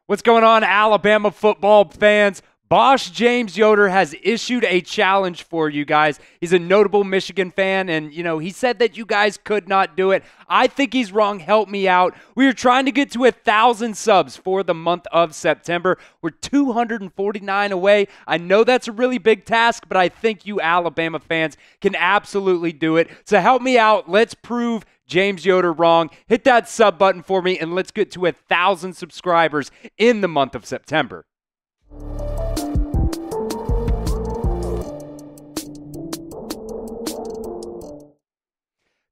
What's going on, Alabama football fans? Boss James Yoder has issued a challenge for you guys. He's a notable Michigan fan, and, he said that you guys could not do it. I think he's wrong. Help me out. We are trying to get to 1,000 subs for the month of September. We're 249 away. I know that's a really big task, but I think you Alabama fans can absolutely do it. So help me out. Let's prove James Yoder wrong. Hit that sub button for me, and let's get to 1,000 subscribers in the month of September.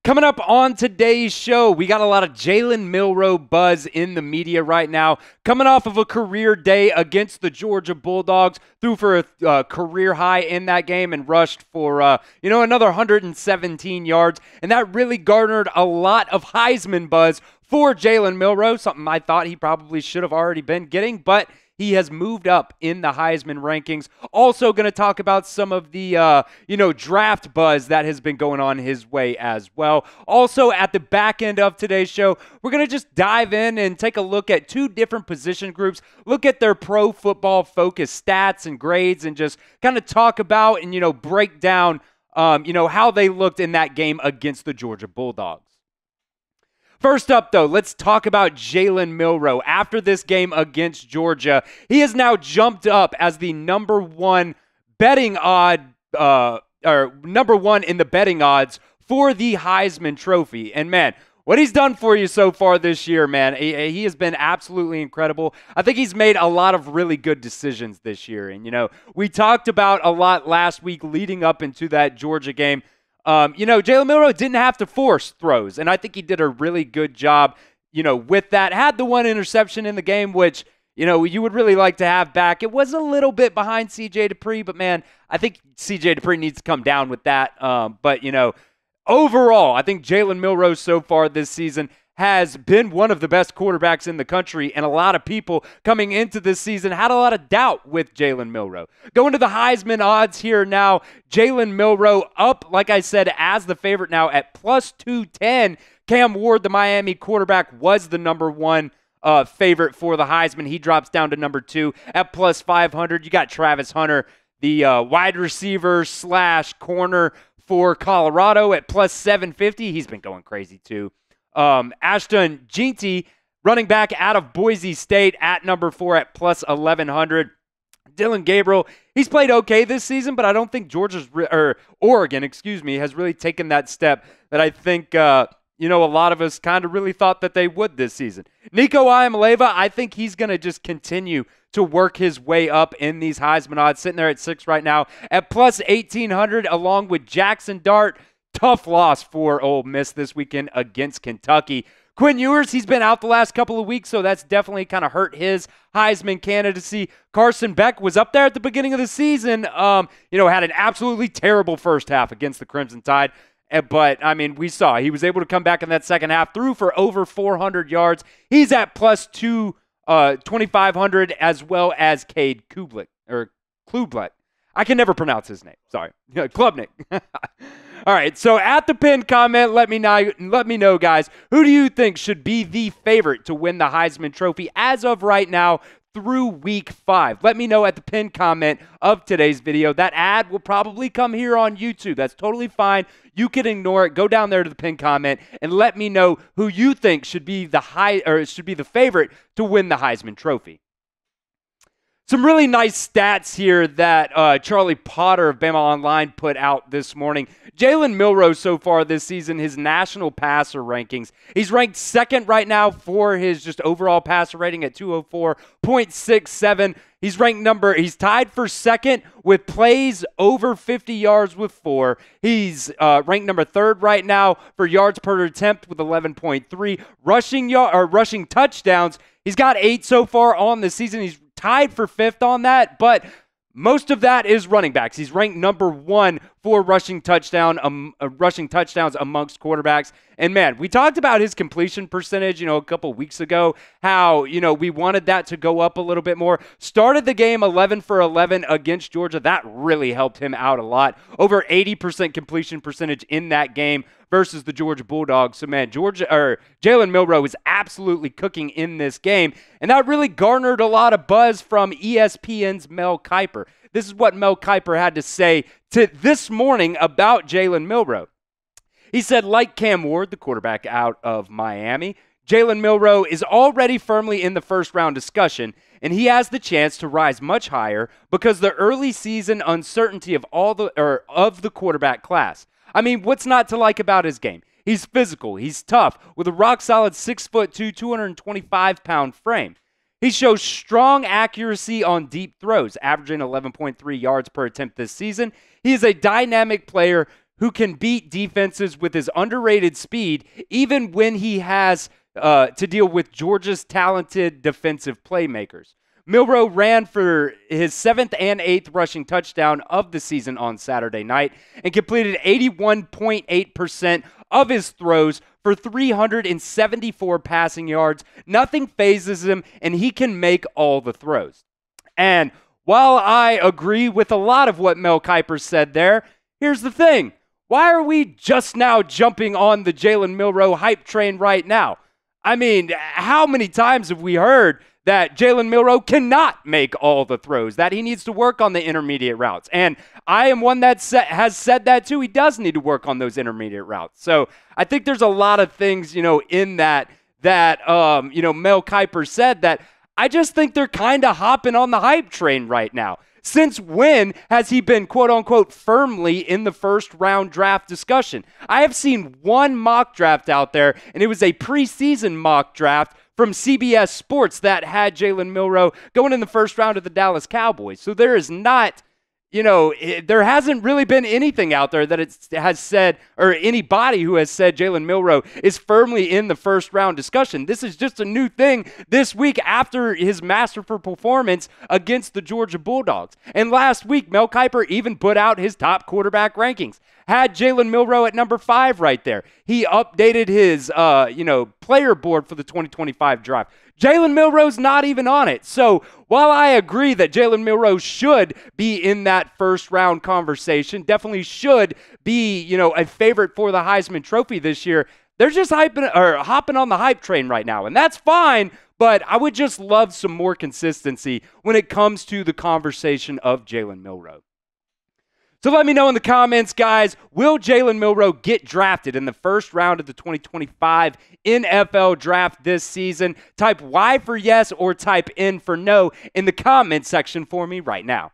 Coming up on today's show, we got a lot of Jalen Milroe buzz in the media right now. Coming off of a career day against the Georgia Bulldogs, threw for a career high in that game and rushed for, another 117 yards. And that really garnered a lot of Heisman buzz for Jalen Milroe, something I thought he probably should have already been getting, but he has moved up in the Heisman rankings. Also going to talk about some of the, draft buzz that has been going on his way as well. Also, at the back end of today's show, we're going to just dive in and take a look at two different position groups, look at their pro football focus stats and grades, and just kind of talk about and, break down, how they looked in that game against the Georgia Bulldogs. First up, though, let's talk about Jalen Milroe. After this game against Georgia, he has now jumped up as the number one betting odd, number one in the betting odds for the Heisman Trophy. And man, what he's done for you so far this year, man, he has been absolutely incredible. I think he's made a lot of really good decisions this year. And, we talked about a lot last week leading up into that Georgia game. Jalen Milroe didn't have to force throws, and I think he did a really good job, with that. Had the one interception in the game, which, you would really like to have back. It was a little bit behind C.J. Dupree, but, man, I think C.J. Dupree needs to come down with that. Overall, I think Jalen Milroe so far this season has been one of the best quarterbacks in the country, and a lot of people coming into this season had a lot of doubt with Jalen Milroe. Going to the Heisman odds here now, Jalen Milroe up, like I said, as the favorite now at plus 210. Cam Ward, the Miami quarterback, was the number one favorite for the Heisman. He drops down to number 2 at plus 500. You got Travis Hunter, the wide receiver / corner for Colorado, at plus 750. He's been going crazy too. Ashton Jeanty, running back out of Boise State, at number 4 at plus 1,100. Dylan Gabriel, he's played okay this season, but I don't think Oregon, has really taken that step that I think, a lot of us kind of really thought that they would this season. Nico Iamaleava, I think he's going to just continue to work his way up in these Heisman odds, sitting there at 6 right now at plus 1,800, along with Jackson Dart. Tough loss for Ole Miss this weekend against Kentucky. Quinn Ewers, he's been out the last couple of weeks, so that's definitely kind of hurt his Heisman candidacy. Carson Beck was up there at the beginning of the season, had an absolutely terrible first half against the Crimson Tide. But, we saw he was able to come back in that second half, threw for over 400 yards. He's at plus 2,500, as well as Cade Klubnik. I can never pronounce his name. Sorry. Klubnik. All right, so at the pinned comment, let me know, guys, who do you think should be the favorite to win the Heisman Trophy as of right now through week 5? Let me know at the pinned comment of today's video. That ad will probably come here on YouTube. That's totally fine. You can ignore it. Go down there to the pinned comment and let me know who you think should be the favorite to win the Heisman Trophy. Some really nice stats here that Charlie Potter of BAMA Online put out this morning. Jalen Milroe so far this season, his national passer rankings, he's ranked 2nd right now for his just overall passer rating at 204.67. He's tied for 2nd with plays over 50 yards with 4. He's ranked number 3rd right now for yards per attempt with 11.3. Rushing touchdowns, he's got 8 so far on the season. He's tied for 5th on that, but most of that is running backs. He's ranked number 1 for rushing touchdowns amongst quarterbacks. And man, we talked about his completion percentage, a couple weeks ago, how, we wanted that to go up a little bit more. Started the game 11 for 11 against Georgia. That really helped him out a lot. Over 80% completion percentage in that game versus the Georgia Bulldogs. So, man, Jalen Milroe is absolutely cooking in this game, and that really garnered a lot of buzz from ESPN's Mel Kiper. This is what Mel Kiper had to say this morning about Jalen Milroe. He said, like Cam Ward, the quarterback out of Miami, Jalen Milroe is already firmly in the first-round discussion, and he has the chance to rise much higher because the early season uncertainty of the quarterback class. I mean, what's not to like about his game? He's physical, he's tough, with a rock-solid 6'2", 225-pound frame. He shows strong accuracy on deep throws, averaging 11.3 yards per attempt this season. He is a dynamic player who can beat defenses with his underrated speed, even when he has to deal with Georgia's talented defensive playmakers. Milroe ran for his 7th and 8th rushing touchdown of the season on Saturday night and completed 81.8% of his throws for 374 passing yards. Nothing phases him, and he can make all the throws. And while I agree with a lot of what Mel Kiper said there, here's the thing. Why are we just now jumping on the Jalen Milroe hype train right now? I mean, how many times have we heard that Jalen Milroe cannot make all the throws, that he needs to work on the intermediate routes? And I am one that has said that too. He does need to work on those intermediate routes. So I think there's a lot of things, in that Mel Kiper said that I just think they're kind of hopping on the hype train right now. Since when has he been, quote-unquote, firmly in the first-round draft discussion? I have seen one mock draft out there, and it was a preseason mock draft from CBS Sports that had Jalen Milroe going in the first round of the Dallas Cowboys. So there is not, there hasn't really been anything out there that it has said, or anybody who has said Jalen Milroe is firmly in the first round discussion. This is just a new thing this week after his masterful performance against the Georgia Bulldogs. And last week, Mel Kiper even put out his top quarterback rankings. Had Jalen Milroe at number 5 right there. He updated his, player board for the 2025 draft. Jalen Milroe's not even on it. So while I agree that Jalen Milroe should be in that first round conversation, definitely should be, a favorite for the Heisman Trophy this year, they're just hopping on the hype train right now. And that's fine, but I would just love some more consistency when it comes to the conversation of Jalen Milroe. So let me know in the comments, guys, will Jalen Milroe get drafted in the first round of the 2025 NFL Draft this season? Type Y for yes or type N for no in the comment section for me right now.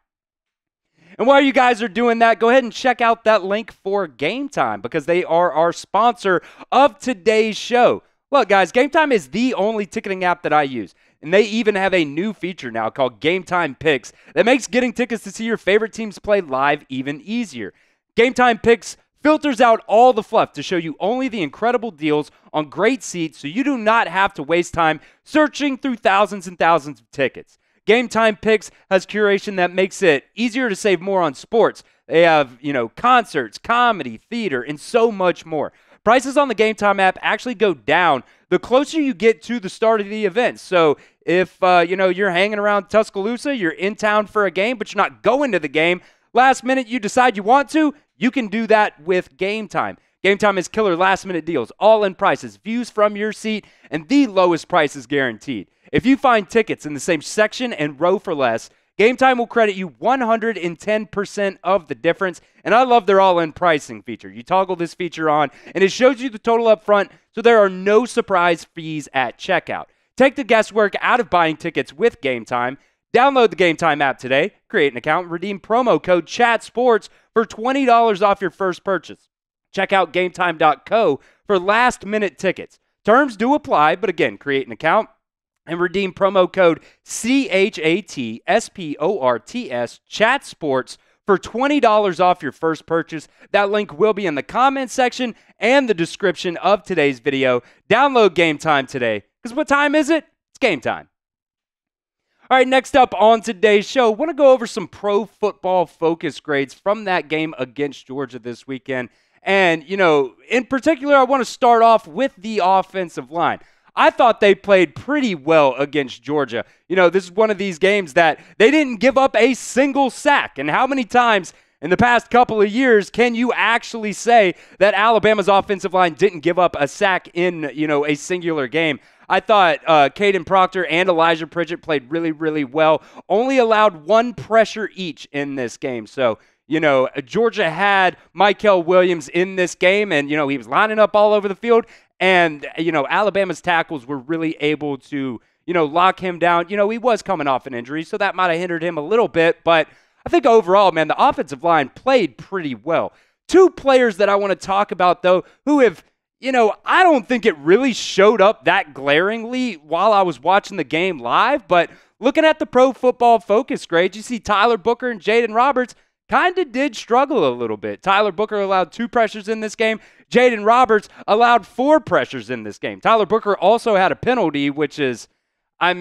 And while you guys are doing that, go ahead and check out that link for Game Time because they are our sponsor of today's show. Look, guys, Game Time is the only ticketing app that I use. And they even have a new feature now called Game Time Picks that makes getting tickets to see your favorite teams play live even easier. Game Time Picks filters out all the fluff to show you only the incredible deals on great seats so you do not have to waste time searching through thousands and thousands of tickets. Game Time Picks has curation that makes it easier to save more on sports. They have, concerts, comedy, theater, and so much more. Prices on the Game Time app actually go down the closer you get to the start of the event. So if, you're hanging around Tuscaloosa, you're in town for a game, but you're not going to the game, last minute you decide you want to, you can do that with Game Time. Game Time is killer last-minute deals, all-in prices, views from your seat, and the lowest prices guaranteed. If you find tickets in the same section and row for less, Game Time will credit you 110% of the difference, and I love their all-in pricing feature. You toggle this feature on, and it shows you the total up front, so there are no surprise fees at checkout. Take the guesswork out of buying tickets with Game Time. Download the Game Time app today, create an account, and redeem promo code CHATSPORTS for $20 off your first purchase. Check out GameTime.co for last-minute tickets. Terms do apply, but again, create an account and redeem promo code CHATSPORTS, CHATSPORTS, for $20 off your first purchase. That link will be in the comment section and the description of today's video. Download Game Time today, because what time is it? It's game time. All right, next up on today's show, I want to go over some pro football focus grades from that game against Georgia this weekend. And, in particular, I want to start off with the offensive line. I thought they played pretty well against Georgia. This is one of these games that they didn't give up a single sack. And how many times in the past couple of years, can you actually say that Alabama's offensive line didn't give up a sack in, a singular game? I thought Caden Proctor and Elijah Pritchett played really, really well. Only allowed one pressure each in this game. So, Georgia had Michael Williams in this game, and, he was lining up all over the field. And, Alabama's tackles were really able to, lock him down. He was coming off an injury, so that might have hindered him a little bit. But I think overall, man, the offensive line played pretty well. Two players that I want to talk about, though, who have, I don't think it really showed up that glaringly while I was watching the game live. But looking at the Pro Football Focus grades, you see Tyler Booker and Jaden Roberts kind of did struggle a little bit. Tyler Booker allowed 2 pressures in this game. Jaden Roberts allowed 4 pressures in this game. Tyler Booker also had a penalty, which is, I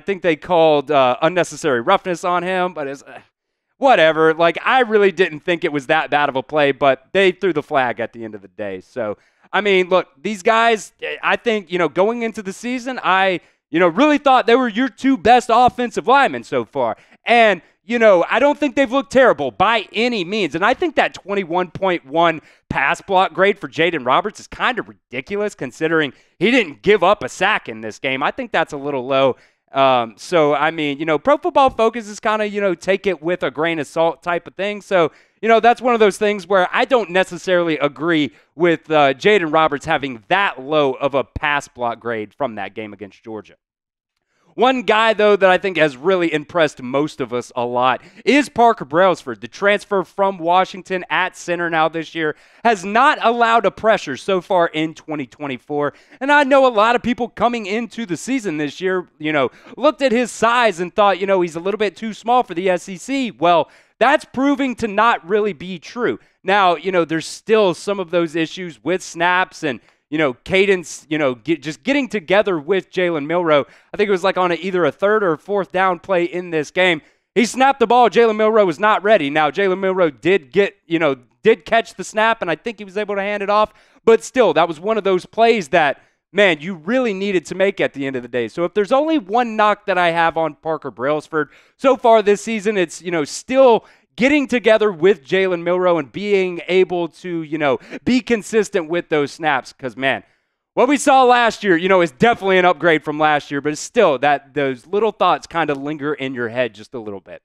think they called unnecessary roughness on him, but it's whatever. Like, I really didn't think it was that bad of a play, but they threw the flag at the end of the day. So, look, these guys, I think, going into the season, I really thought they were your 2 best offensive linemen so far. And, I don't think they've looked terrible by any means. And I think that 21.1 pass block grade for Jaden Roberts is kind of ridiculous considering he didn't give up a sack in this game. I think that's a little low. Pro Football Focus is kind of, take it with a grain of salt type of thing. So, that's one of those things where I don't necessarily agree with Jaden Roberts having that low of a pass block grade from that game against Georgia. One guy, though, that I think has really impressed most of us a lot is Parker Brailsford. The transfer from Washington at center now this year has not allowed a pressure so far in 2024. And I know a lot of people coming into the season this year, looked at his size and thought, he's a little bit too small for the SEC. Well, that's proving to not really be true. Now, there's still some of those issues with snaps and Cadence, just getting together with Jalen Milroe. I think it was like on either a 3rd or 4th down play in this game. He snapped the ball. Jalen Milroe was not ready. Now, Jalen Milroe did catch the snap, and I think he was able to hand it off. But still, that was one of those plays that, man, you really needed to make at the end of the day. So if there's only one knock that I have on Parker Brailsford so far this season, it's, still getting together with Jalen Milroe and being able to, be consistent with those snaps. Because, man, what we saw last year, is definitely an upgrade from last year, but it's still that those little thoughts kind of linger in your head just a little bit.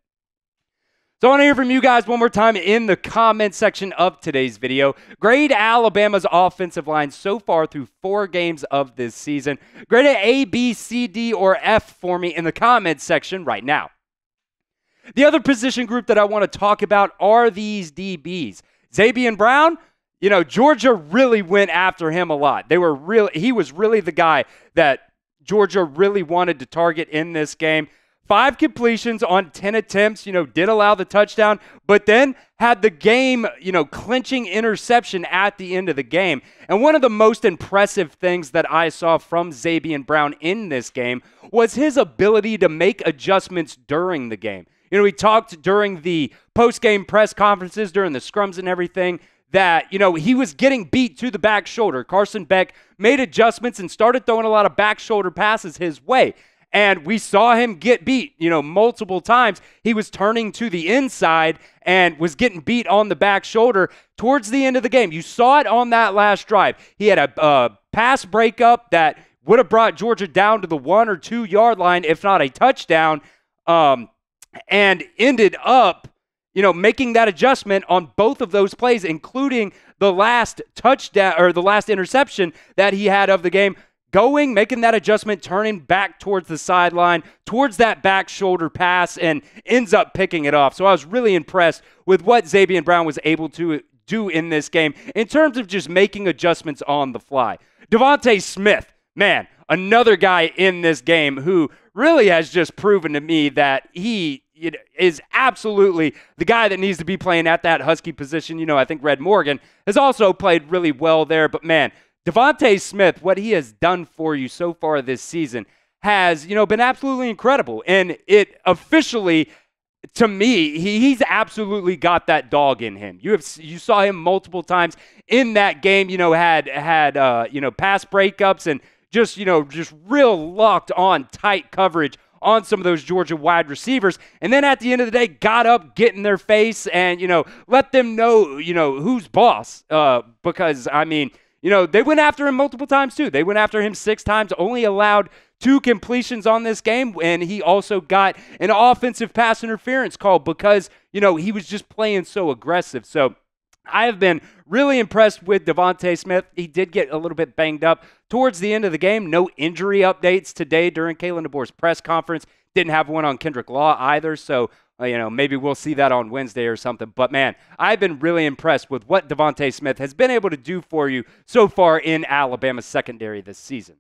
So I want to hear from you guys one more time in the comment section of today's video. Grade Alabama's offensive line so far through 4 games of this season. Grade it A, B, C, D, or F for me in the comment section right now. The other position group that I want to talk about are these DBs. Zabian Brown, Georgia really went after him a lot. He was really the guy that Georgia really wanted to target in this game. 5 completions on 10 attempts, did allow the touchdown, but then had the game, clinching interception at the end of the game. And one of the most impressive things that I saw from Zabian Brown in this game was his ability to make adjustments during the game. We talked during the post-game press conferences, during the scrums and everything, that, he was getting beat to the back shoulder. Carson Beck made adjustments and started throwing a lot of back shoulder passes his way. And we saw him get beat, multiple times. He was turning to the inside and was getting beat on the back shoulder towards the end of the game. You saw it on that last drive. He had a pass breakup that would have brought Georgia down to the 1 or 2 yard line, if not a touchdown. And ended up, making that adjustment on both of those plays, including the last touchdown or the last interception that he had of the game, making that adjustment, turning back towards the sideline, towards that back shoulder pass, and ends up picking it off. So I was really impressed with what Zabian Brown was able to do in this game in terms of just making adjustments on the fly. Devontae Smith, man, another guy in this game who really has just proven to me that he is absolutely the guy that needs to be playing at that Husky position. I think Red Morgan has also played really well there. But, man, Devontae Smith, what he has done for you so far this season has, been absolutely incredible. And it officially, to me, he's absolutely got that dog in him. You saw him multiple times in that game, had pass breakups and just real locked on tight coverage on some of those Georgia wide receivers. And then at the end of the day, got up, get in their face, and, let them know, who's boss. Because, I mean, they went after him multiple times too. They went after him 6 times, only allowed 2 completions on this game, and he also got an offensive pass interference call because, he was just playing so aggressive. So I have been really impressed with DeVonta Smith. He did get a little bit banged up towards the end of the game. No injury updates today during Kalen DeBoer's press conference. Didn't have one on Kendrick Law either, so maybe we'll see that on Wednesday or something. But, man, I've been really impressed with what DeVonta Smith has been able to do for you so far in Alabama's secondary this season.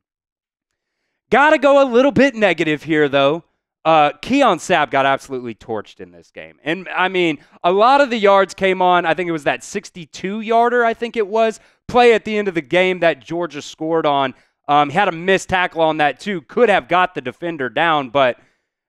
Got to go a little bit negative here, though. Keon Sabb got absolutely torched in this game. And, I mean, a lot of the yards came on, I think it was that 62-yarder, I think it was, play at the end of the game that Georgia scored on. He had a missed tackle on that, too. Could have got the defender down, but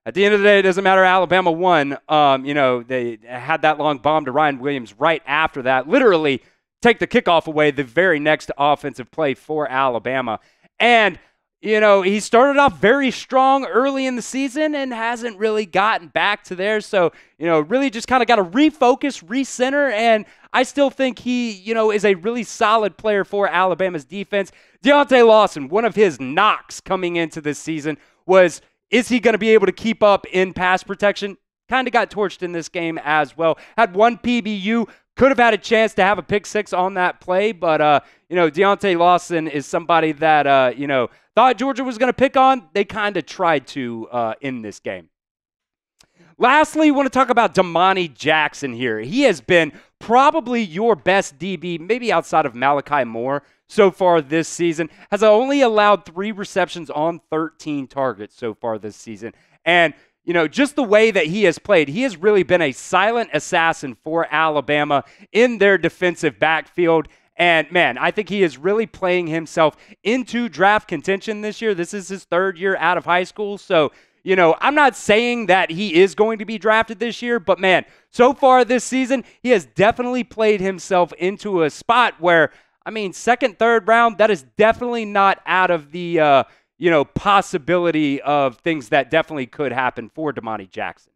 at the end of the day, it doesn't matter. Alabama won. They had that long bomb to Ryan Williams right after that. Literally take the kickoff away, the very next offensive play for Alabama. And he started off very strong early in the season and hasn't really gotten back to there. So, really just kind of got to refocus, recenter, and I still think he, is a really solid player for Alabama's defense. Deontay Lawson, one of his knocks coming into this season was, is he going to be able to keep up in pass protection? Kind of got torched in this game as well. Had 1 PBU, could have had a chance to have a pick 6 on that play, but, Deontay Lawson is somebody that, thought Georgia was going to pick on. They kind of tried to in this game. Lastly, want to talk about Damani Jackson here. He has been probably your best DB, maybe outside of Malachi Moore so far this season. Has only allowed 3 receptions on 13 targets so far this season. And, just the way that he has played, he has really been a silent assassin for Alabama in their defensive backfield. And, man, I think he is really playing himself into draft contention this year. This is his 3rd year out of high school. So, I'm not saying that he is going to be drafted this year, but, man, so far this season, he has definitely played himself into a spot where, 2nd, 3rd round, that is definitely not out of the, possibility of things that definitely could happen for Damani Jackson.